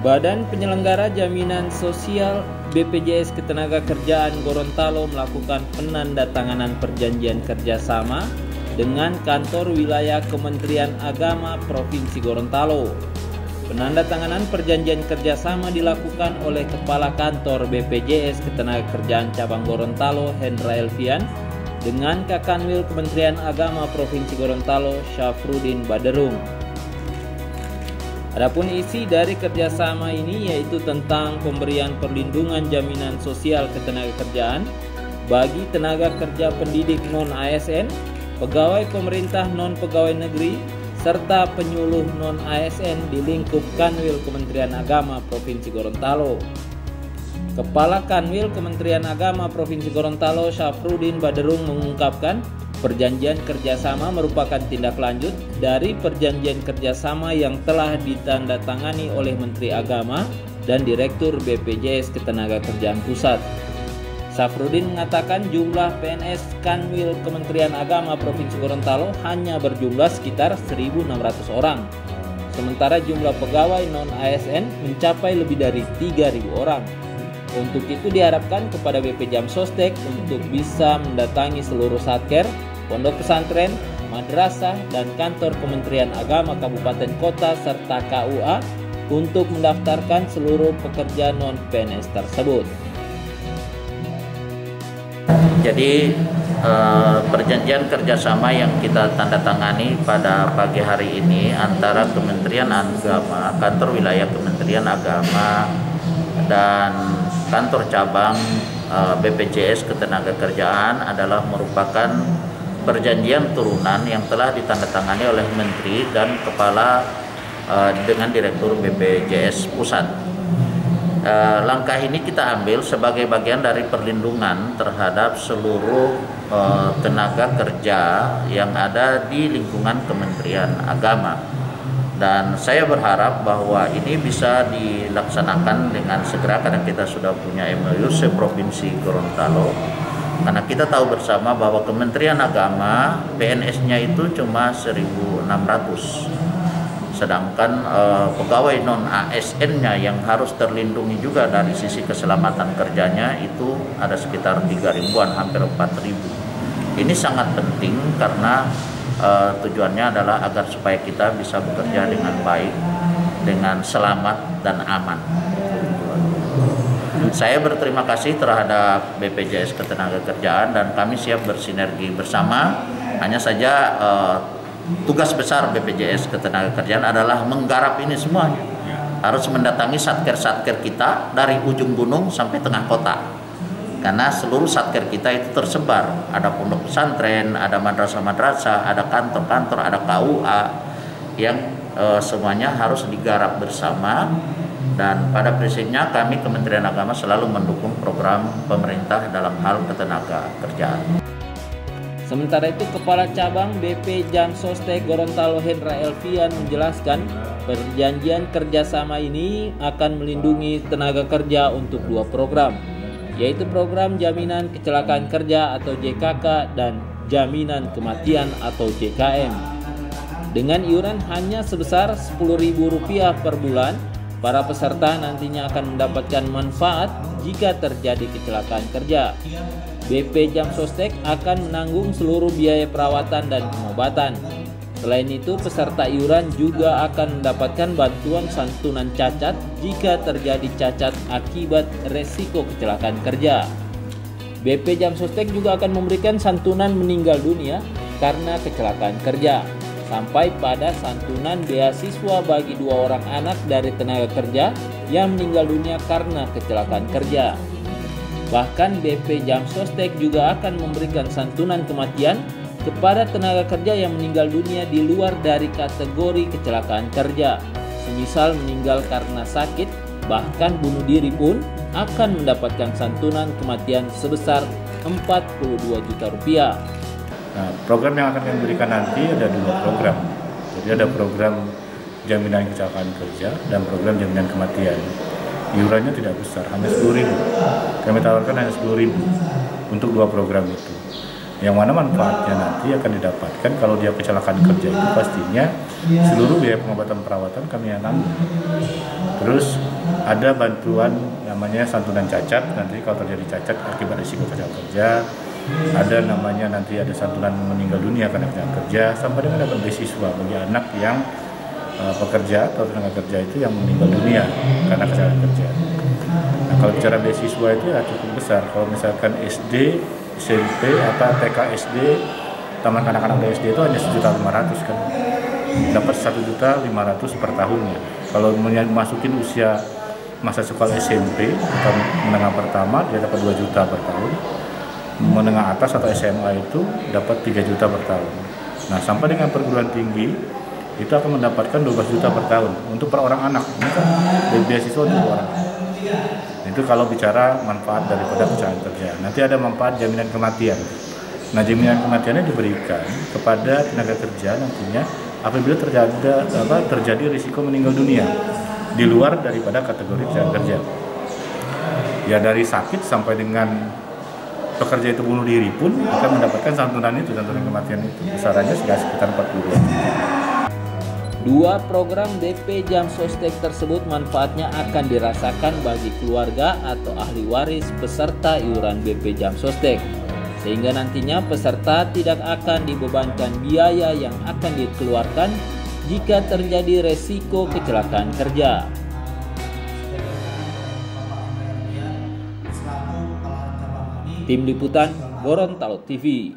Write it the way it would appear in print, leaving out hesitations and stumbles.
Badan Penyelenggara Jaminan Sosial BPJS Ketenagakerjaan Gorontalo melakukan penandatanganan perjanjian kerjasama dengan kantor wilayah Kementerian Agama Provinsi Gorontalo. Penandatanganan perjanjian kerjasama dilakukan oleh Kepala Kantor BPJS Ketenagakerjaan Cabang Gorontalo Hendra Elvian dengan Kakanwil Kementerian Agama Provinsi Gorontalo Syafruddin Baderung. Adapun isi dari kerjasama ini yaitu tentang pemberian perlindungan jaminan sosial ketenagakerjaan bagi tenaga kerja pendidik non-ASN, pegawai pemerintah non-pegawai negeri, serta penyuluh non-ASN di lingkup Kanwil Kementerian Agama Provinsi Gorontalo. Kepala Kanwil Kementerian Agama Provinsi Gorontalo Syafruddin Baderung mengungkapkan perjanjian kerjasama merupakan tindak lanjut dari perjanjian kerjasama yang telah ditandatangani oleh Menteri Agama dan Direktur BPJS Ketenagakerjaan Pusat. Syafruddin mengatakan jumlah PNS Kanwil Kementerian Agama Provinsi Gorontalo hanya berjumlah sekitar 1.600 orang. Sementara jumlah pegawai non-ASN mencapai lebih dari 3.000 orang. Untuk itu diharapkan kepada BP Jam Sostek untuk bisa mendatangi seluruh satker, pondok pesantren, madrasah, dan kantor Kementerian Agama Kabupaten Kota serta KUA untuk mendaftarkan seluruh pekerja non-PNS tersebut. Jadi perjanjian kerjasama yang kita tandatangani pada pagi hari ini antara Kementerian Agama, kantor wilayah Kementerian Agama, dan kantor cabang BPJS Ketenagakerjaan adalah merupakan perjanjian turunan yang telah ditandatangani oleh Menteri dan Kepala dengan Direktur BPJS Pusat. Langkah ini kita ambil sebagai bagian dari perlindungan terhadap seluruh tenaga kerja yang ada di lingkungan Kementerian Agama. Dan saya berharap bahwa ini bisa dilaksanakan dengan segera karena kita sudah punya MOU se-Provinsi Gorontalo. Karena kita tahu bersama bahwa Kementerian Agama PNS-nya itu cuma 1.600. Sedangkan pegawai non-ASN-nya yang harus terlindungi juga dari sisi keselamatan kerjanya itu ada sekitar 3.000-an, hampir 4.000. Ini sangat penting karena tujuannya adalah agar supaya kita bisa bekerja dengan baik, dengan selamat dan aman. Saya berterima kasih terhadap BPJS Ketenagakerjaan dan kami siap bersinergi bersama. Hanya saja tugas besar BPJS Ketenagakerjaan adalah menggarap ini semuanya. Harus mendatangi satker-satker kita dari ujung gunung sampai tengah kota. Karena seluruh satker kita itu tersebar, ada pondok pesantren, ada madrasah-madrasah, ada kantor-kantor, ada KUA yang semuanya harus digarap bersama. Dan pada prinsipnya kami Kementerian Agama selalu mendukung program pemerintah dalam hal ketenaga kerjaan. Sementara itu Kepala Cabang BP Jam Sostek Gorontalo Hendra Elvian menjelaskan perjanjian kerjasama ini akan melindungi tenaga kerja untuk 2 program, yaitu program jaminan kecelakaan kerja atau JKK dan jaminan kematian atau JKM. Dengan iuran hanya sebesar Rp10.000 per bulan, para peserta nantinya akan mendapatkan manfaat jika terjadi kecelakaan kerja. BP Jam Sostek akan menanggung seluruh biaya perawatan dan pengobatan. Selain itu, peserta iuran juga akan mendapatkan bantuan santunan cacat jika terjadi cacat akibat resiko kecelakaan kerja. BP Jam Sostek juga akan memberikan santunan meninggal dunia karena kecelakaan kerja, sampai pada santunan beasiswa bagi 2 orang anak dari tenaga kerja yang meninggal dunia karena kecelakaan kerja. Bahkan BP Jam Sostek juga akan memberikan santunan kematian kepada tenaga kerja yang meninggal dunia di luar dari kategori kecelakaan kerja, semisal meninggal karena sakit, bahkan bunuh diri pun akan mendapatkan santunan kematian sebesar Rp42 juta. Nah, program yang akan kami berikan nanti ada 2 program. Jadi ada program jaminan kecelakaan kerja dan program jaminan kematian. Iurannya tidak besar, hanya 10.000. Kami tawarkan hanya 10.000 untuk 2 program itu. Yang mana manfaatnya nanti akan didapatkan kalau dia kecelakaan kerja itu pastinya seluruh biaya pengobatan perawatan kami yang tanggung. Terus ada bantuan namanya santunan cacat, nanti kalau terjadi cacat akibat risiko kecelakaan kerja. Ada namanya nanti ada santunan meninggal dunia karena kecelakaan kerja, sampai dengan dapat beasiswa bagi anak yang pekerja atau tenaga kerja itu yang meninggal dunia karena kecelakaan kerja. Nah, kalau bicara beasiswa itu ya cukup besar. Kalau misalkan SD, SMP, TK, SD, taman kanak-kanak dari SD itu hanya 1.500.000 kan, dapat 1.500.000 per tahunnya. Kalau masukin usia masa sekolah SMP atau menengah pertama dia dapat 2 juta per tahun, menengah atas atau SMA itu dapat 3 juta per tahun. Nah, sampai dengan perguruan tinggi itu akan mendapatkan 12 juta per tahun untuk per orang anak. Ini kan beasiswa untuk orang anak. Itu kalau bicara manfaat daripada kecelakaan kerja. Nanti ada manfaat jaminan kematian. Nah, jaminan kematiannya diberikan kepada tenaga kerja nantinya apabila terjadi risiko meninggal dunia di luar daripada kategori kecelakaan kerja. Ya dari sakit sampai dengan pekerja itu bunuh diri pun akan mendapatkan santunan kematian itu. Besarannya sekitar 40. Dua program DP Jam Sostek tersebut manfaatnya akan dirasakan bagi keluarga atau ahli waris peserta iuran BP Jam Sostek, sehingga nantinya peserta tidak akan dibebankan biaya yang akan dikeluarkan jika terjadi resiko kecelakaan kerja. Tim Liputan Gorontalo TV.